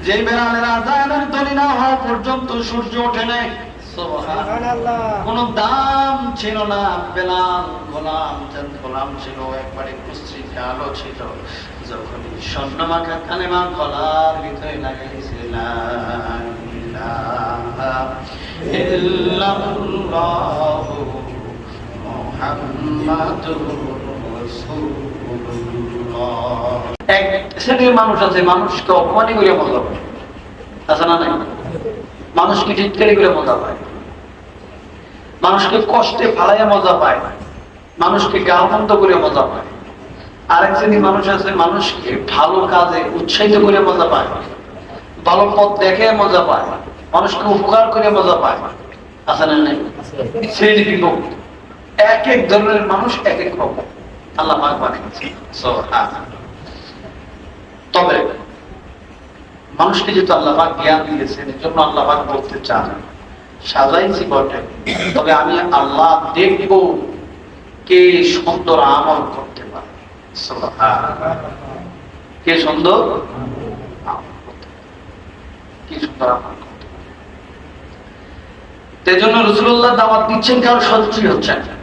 যে বেলালের আযানের ধ্বনি না হওয়া পর্যন্ত সূর্য ওঠে নাই। সুবহানাল্লাহ। কোনো দাম ছিল না। বেলাল গোলাম ছিল, একবারে কুশ্রীতে আলো ছিল। যখন স্বর্ণমাখা কালেমা গলার ভিতরে লাগাইছে, লা ইলাহা ইল্লাল্লাহু মুহাম্মাদুর রাসূলুল্লাহ। এক শ্রেণীর মানুষ আছে, মানুষকে অপমানি করে মজা পায়, আছে না নাই? মানুষকে চিৎকারি করে মজা পায়, মানুষকে কষ্টে ফালাইয়া মজা পায়, মানুষকে গালমন্দ করে মজা পায়। আরেক শ্রেণীর মানুষ আছে, মানুষকে ভালো কাজে উৎসাহিত করে মজা পায়, ভালো পথ দেখে মজা পায়, মানুষকে উপকার করে মজা পায়, আছে না নাই? শ্রেণী বিভক্ত। এক এক ধরনের মানুষ এক এক রকম আল্লাহ পাক বানিয়েছে। তবে মানুষকে যেহেতু আল্লাহ পাক জ্ঞান দিয়েছেন, এর জন্য আল্লাহ পাক বলতে চান, সাজাইছি বটে, তবে আমি আল্লাহ দেখব কে সুন্দর আমল করতে পারে। কে সুন্দর আমল করতে পারে, কে সুন্দর আমল করতে পারে। সেজন্য রাসূলুল্লাহ দাওয়াত দিচ্ছেন, কারো সন্তুষ্টি হচ্ছে না।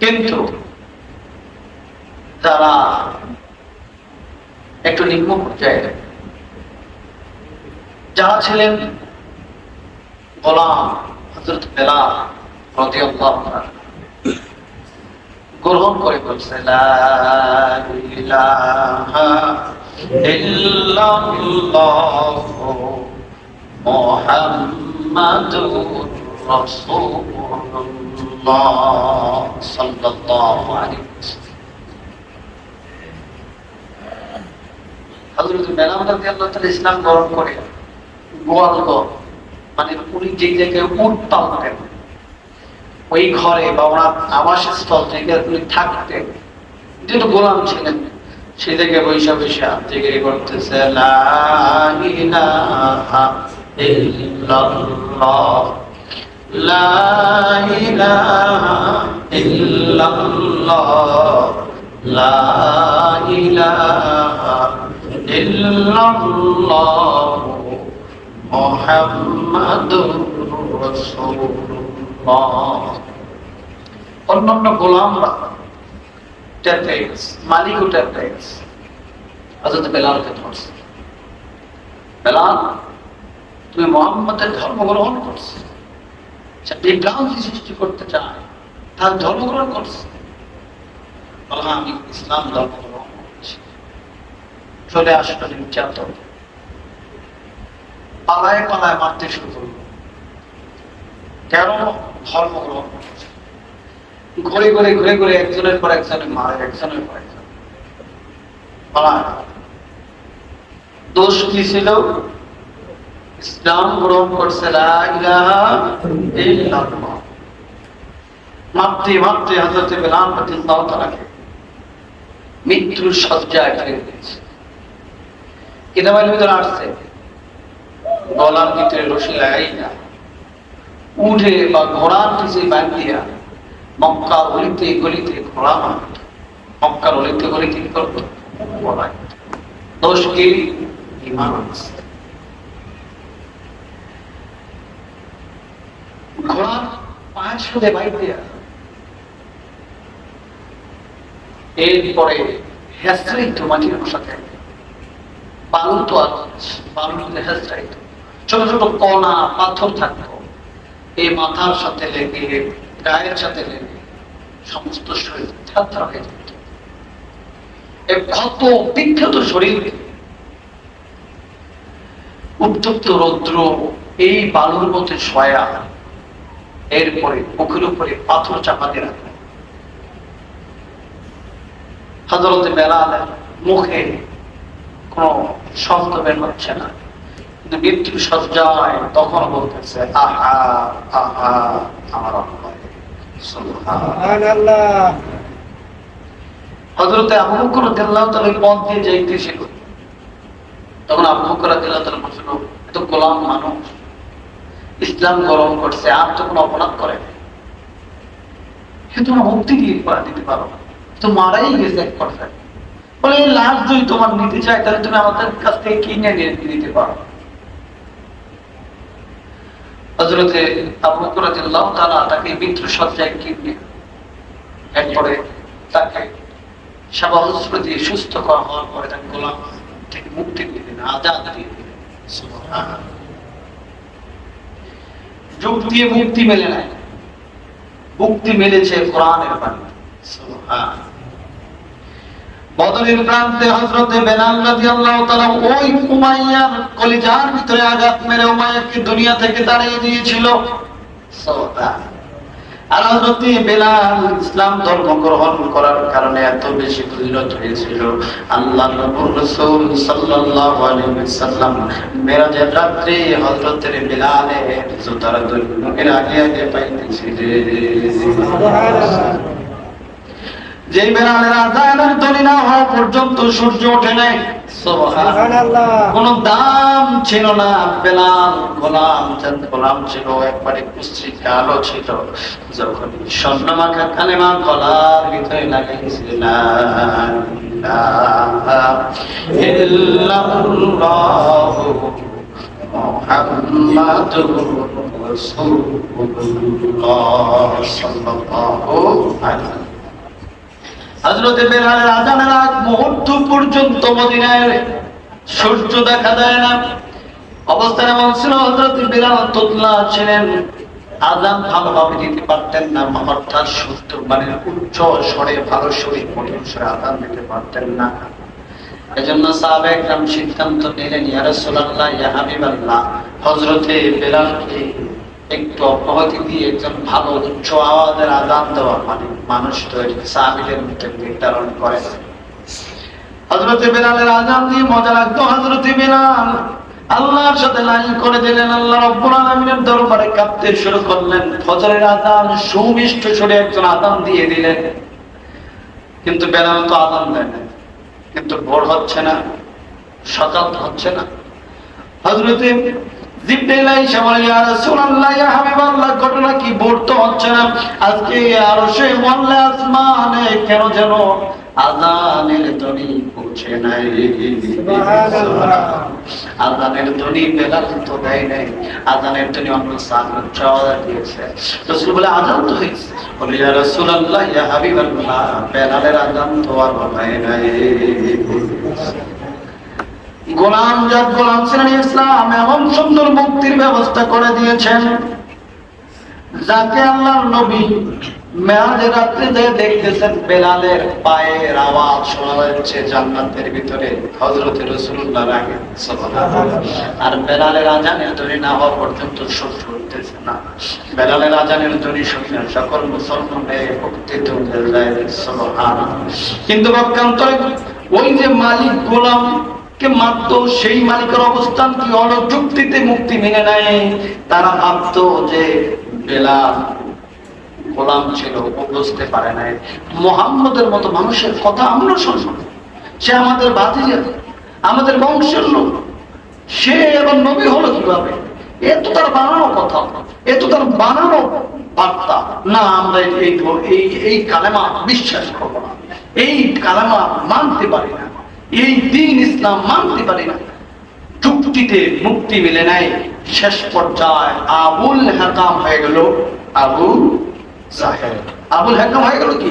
কিন্তু যারা একটু নিম্ন পর্যায়ে, যারা ছিলেন গোলাম, হযরত বেলাল রাদিয়াল্লাহু আনহু গ্রহণ করে বলছে, লা ইলাহা ইল্লাল্লাহু মুহাম্মাদুর রাসূলুল্লাহ সাল্লাল্লাহু আলাইহি ওয়াসাল্লাম। হযরত বেলাল রাদিয়াল্লাহু তাআলা ইসলাম গ্রহণ করে গোয়ালঘর, মানে উনি যে জায়গায় উট পালতেন, ওই ঘরে বা ওনার আবাসস্থল থেকে উনি থাকতেন, যেহেতু গোলাম ছিলেন, সেই জায়গায় বৈশা বৈশা জিকির করতেছে, লা ইলাহা ইল্লাল্লাহ, লা ইলাহা ইল্লাল্লাহ, লা ইলাহা ইল্লাল্লাহ মুহাম্মাদুর রাসূলুল্লাহ। অন্যান্য গোলামরা টের পেয়ে গেছে, মালিকও টের পেয়ে গেছে, হযরত বেলালকে ধরছে, বেলাল তুমি মুহাম্মদের ধর্ম গ্রহণ করছো, সে বিভ্রান্তি সৃষ্টি করতে চায়, তার ধর্ম গ্রহণ করছে। বললাম আমি ইসলাম ধর্ম গ্রহণ করছি। চলে আসলো নির্যাতন, পালায় পালায় মারতে শুরু করলো। কেন? ধর্ম গ্রহণ করছে। ঘুরে ঘুরে ঘুরে ঘুরে একজনের পর একজনের মারে, একজনের পর একজন পালায়। দোষ কি ছিল? ইসলাম গ্রহণ করছে, লা ইলাহা ইল্লাল্লাহ। মারতে মারতে হযরত বেলাল রাদিয়াল্লাহু তাআলাকে মৃত্যুর শয্যায় ফেলে দিয়েছে। কিতাবের ভিতরে আসছে, গলার ভিতরে রশি লাগাই না, উঠে বা ঘোড়ার পিছে বাঁধিয়া মক্কার অলিতে গলিতে ঘোড়া মারত, মক্কার অলিতে গলিতে কি করত? ঘোড়া। দোষ কি? ঈমান আছে। ঘোড়ার পায়ের সাথে বাইধিয়া এরপরে হেসরাইত মাটির সাথে, বালু তো আর বালুতে হেসরাইত, ছোট ছোট কণা পাথর থাকতো, এই মাথার সাথে লেগে গায়ের সাথে লেগে সমস্ত শরীর থাত্রা হয়ে যেত। এই ক্ষত বিক্ষত শরীর, উত্তপ্ত রৌদ্র, এই বালুর মধ্যে শোয়া, এরপরে মুখের উপরে পাথর চাপা দিয়ে রাখে। হযরত বেলালের মুখে কোন শব্দ বের হচ্ছে না, কিন্তু মৃত্যুর শয্যায় তখন বলতেছে, আহা আহা আমার আল্লাহ, সুবহানাল্লাহ। হযরত আবু বকর রাদিয়াল্লাহু তাআলা পথ দিয়ে যাইতেছিল, তখন আবু বকর রাদিয়াল্লাহু তাআলা বলছিল, এত গোলাম মানুষ ইসলাম গ্রহণ করছে, আর তো কোনো অপরাধ করে না, সে তোমরা মুক্তি দিয়ে দিতে পারো, তো মারাই গেছে এক কথায়। বলে লাশ যদি তোমার নিতে চাই তাহলে তুমি আমাদের কাছ থেকে কিনে নিতে পারো। হযরতে আবু বকর রাদিয়াল্লাহু তাআলা তাকে মৃত্যু সজ্জায় কিনে এরপরে তাকে সেবা শুশ্রূষা দিয়ে সুস্থ করা হওয়ার পরে তাকে গোলাম থেকে মুক্তি দিয়ে দিলেন, আজাদ দিয়ে দিলেন। সুবহানাল্লাহ। যুগ দিয়ে মুক্তি মেলে নাই, মুক্তি মিলেছে কোরআনের বাণী। সুবহানাল্লাহ। বদরের প্রান্তে হযরতে বেলাল রাদিয়াল্লাহু তাআলা ওই উমাইয়ার কলিজার ভিতরে আঘাত মেরে উমাইয়াকে দুনিয়া থেকে তাড়িয়ে দিয়েছিল। সুবহানাল্লাহ। আর হযরতে বেলাল ইসলাম ধর্ম গ্রহণ করার কারণে এত বেশি ফজিলত হয়েছিল, আল্লাহর নবী রাসূল সাল্লাল্লাহু আলাইহি ওয়াসাল্লাম মেরাজের রাত্রে হযরতে বেলালের জুতার দৈর্ঘ্যের আগে আগে পাইতেছিলেন। সুবহানাল্লাহ। যে বেলালের আযানের ধ্বনি না হওয়া পর্যন্ত সূর্য ওঠে নাই। সুবহানাল্লাহ। কোনো দাম ছিল না, বেলাল গোলাম ছিল, একবারে কুশ্রী কালো ছিল। যখন স্বর্ণমাখা কালেমা গলার ভিতরে লাগাইছিল, লা ইলাহা ইল্লাল্লাহু মুহাম্মাদুর রাসূলুল্লাহ সাল্লাল্লাহু আলাইহি। হযরতে বেলালের আযানের আগ মুহূর্ত পর্যন্ত মদিনায় সূর্য দেখা দেয় না। অবস্থান এমন ছিল, হযরতে বেলাল তোতলা ছিলেন, আযান ভালোভাবে দিতে পারতেন না, অর্থাৎ শুদ্ধ মানে উচ্চ স্বরে ভালো স্বরে কঠিন স্বরে আযান দিতে পারতেন না। এজন্য সাহাবায়ে কেরাম সিদ্ধান্ত নিলেন, ইয়া রাসূলুল্লাহ, ইয়া হাবিবাল্লাহ, হযরতে বেলালকে একটু অব্যাহতি দিয়ে একজন ভালো উচ্চ আওয়াজের আযান দেওয়া, মানে মানুষ তৈরি সাহাবীদের মধ্যে নির্ধারণ করে। হযরতে বেলালের আযান দিয়ে মজা লাগতো। হযরতে বেলাল আল্লাহর সাথে লাইন করে দিলেন, আল্লাহ রাব্বুল আলামিনের দরবারে কাঁপতে শুরু করলেন। ফজরের আযান সুমিষ্ট সুরে একজন আযান দিয়ে দিলেন, কিন্তু বেলাল তো আযান দেয় না, কিন্তু ভোর হচ্ছে না, সকাল হচ্ছে না। হযরতে জিবরাইল আইসা বলে, ইয়া রাসূলুল্লাহ, ইয়া হাবিবাল্লাহ, ঘটনা কি? ভোর তো হচ্ছে না। আজকে আরশে মোয়াল্লা আসমানে কেন যেন আযানের ধ্বনি পৌঁছে নাই। সুবহানাল্লাহ। আযানের ধ্বনি বেলাল তো দেয় নাই, আযানের ধ্বনি অন্য সাহাবীরা চাওয়া দিয়েছে। রাসূল বলে, আযান তো হয়েছে। বলে, ইয়া রাসূলুল্লাহ, ইয়া হাবিবাল্লাহ, বেলালের আযান তো আর হয় নাই। গোলাম ছিলেন, ইসলাম এমন সুন্দর মুক্তির ব্যবস্থা করে দিয়েছেন, যাকে আল্লাহর নবী মেরাজের রাত্রে যে দেখতেছেন বেলালের পায়ের আওয়াজ শোনা যাচ্ছে জান্নাতের ভিতরে হযরত রাসূলুল্লাহর আগে। সুবহানাল্লাহ। আর বেলালের আযানের ধ্বনি না হওয়া পর্যন্ত সূর্য উঠতেছে না। বেলালের আযানের ধ্বনি শুনে সকল মুসলমানের মুক্তিতে উঠে যায়। সুবহানাল্লাহ। কিন্তু পক্ষান্তরে ওই যে মালিক গোলাম কে মাত্র, সেই মালিকের অবস্থান কি হলো? যুক্তিতে মুক্তি মেনে নেয়। তারা ভাবতো যে বেলাল গোলাম ছিল, ও বুঝতে পারে নাই মুহাম্মদের মতো মানুষের কথা আমরা শুনবো, সে আমাদের ভাতিজা, আমাদের বংশের লোক, সে এবার নবী হলো কিভাবে? এ তো তার বানানো কথা, এ তো তার বানানো বার্তা। না, আমরা এই কালেমা বিশ্বাস করবো না, এই কালেমা মানতে পারি না, এই দ্বীন ইসলাম মানতে পারি না। যুক্তিতে মুক্তি মিলে নাই। শেষ পর্যায়ে আবুল হাকাম হয়ে গেল আবু জাহেল। আবুল হাকাম হয়ে গেল কি?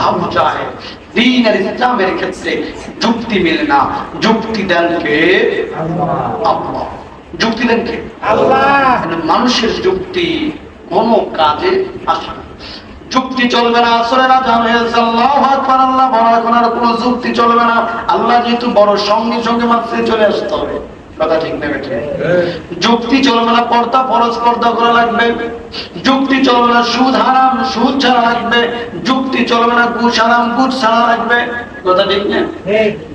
আবু জাহেল। দ্বীন আর ইসলামের ক্ষেত্রে যুক্তি মিলে না। যুক্তি দেন কে? আল্লাহ। যুক্তি দেন কে? আল্লাহ। মানুষের যুক্তি কোন কাজে আসে না। যুক্তি চলবে না। আসরের আযান হয়েছে, আল্লাহু আকবার, আল্লাহ বড়, এখন আর কোনো যুক্তি চলবে না। আল্লাহ যেহেতু বড়, সঙ্গে সঙ্গে মাসে চলে আসতে হবে। কথা ঠিক না বেঠিক? যুক্তি চলবে না। পর্দা ফরজ, পর্দা করা লাগবে। যুক্তি চলবে না। সুদ হারাম, সুদ ছাড়া লাগবে। যুক্তি চলবে না। ঘুষ হারাম, ঘুষ ছাড়া লাগবে। কথা ঠিক না?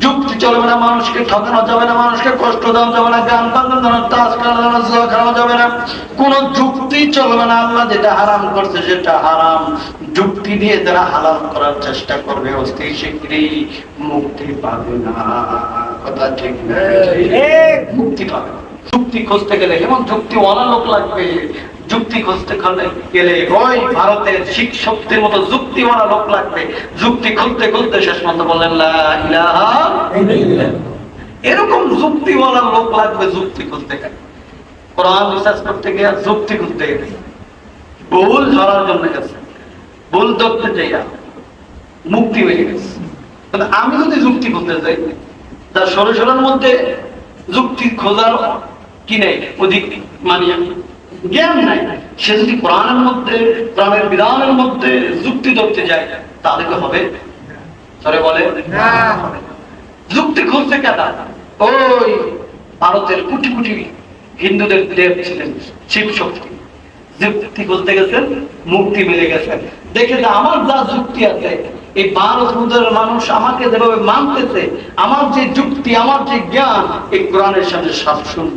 যুক্তি চলবে না। মানুষকে ঠকানো যাবে না, মানুষকে কষ্ট দেওয়া যাবে না, গান বাজনা যাবে না, তাস খেলা যাবে না, জুয়া খেলা যাবে না। কোন যুক্তি চলবে না। আল্লাহ যেটা হারাম করছে সেটা হারাম। যুক্তি দিয়ে যারা হালাল করার চেষ্টা করবে, অস্থি শীঘ্রই মুক্তি পাবে না। কথা ঠিক না? মুক্তি পাবে না। যুক্তি খুঁজতে গেলে যেমন যুক্তিওয়ালা লোক লাগবে, যুক্তি খুঁজতে গেলে ওই ভারতের শিখ শক্তির মতো যুক্তিওয়ালা লোক লাগবে। যুক্তি খুঁজতে খুঁজতে শেষ পর্যন্ত বললেন লা ইলাহা ইল্লাল্লাহ। এরকম যুক্তিওয়ালা লোক লাগবে যুক্তি খুঁজতে গেলে। কোরআন রিসার্চ করতে গিয়ে যুক্তি খুঁজতে গেছে, ভুল ধরার জন্য গেছে, ভুল ধরতে যাইয়া মুক্তি হয়ে গেছে। আমি যদি যুক্তি খুঁজতে যাই, তার সরাসরির মধ্যে যুক্তি খোঁজার কি নেই, অধিক মানে জ্ঞান নাই, সে যদি কোরআনের মধ্যে, কোরআনের বিধানের মধ্যে যুক্তি ধরতে যায়, তাহলে কি হবে? সরে বলে যুক্তি খুঁজতে কেনা ওই ভারতের কোটি কোটি হিন্দুদের দেব ছিলেন শিব শক্তি। যুক্তি খুঁজতে গেছেন, মুক্তি মিলে গেছেন। দেখে যে আমার যা যুক্তি আছে, এই ভারত মানুষ আমাকে যেভাবে মানতেছে, আমার যে যুক্তি, আমার যে জ্ঞান, এই কোরআনের সাথে সাবসুন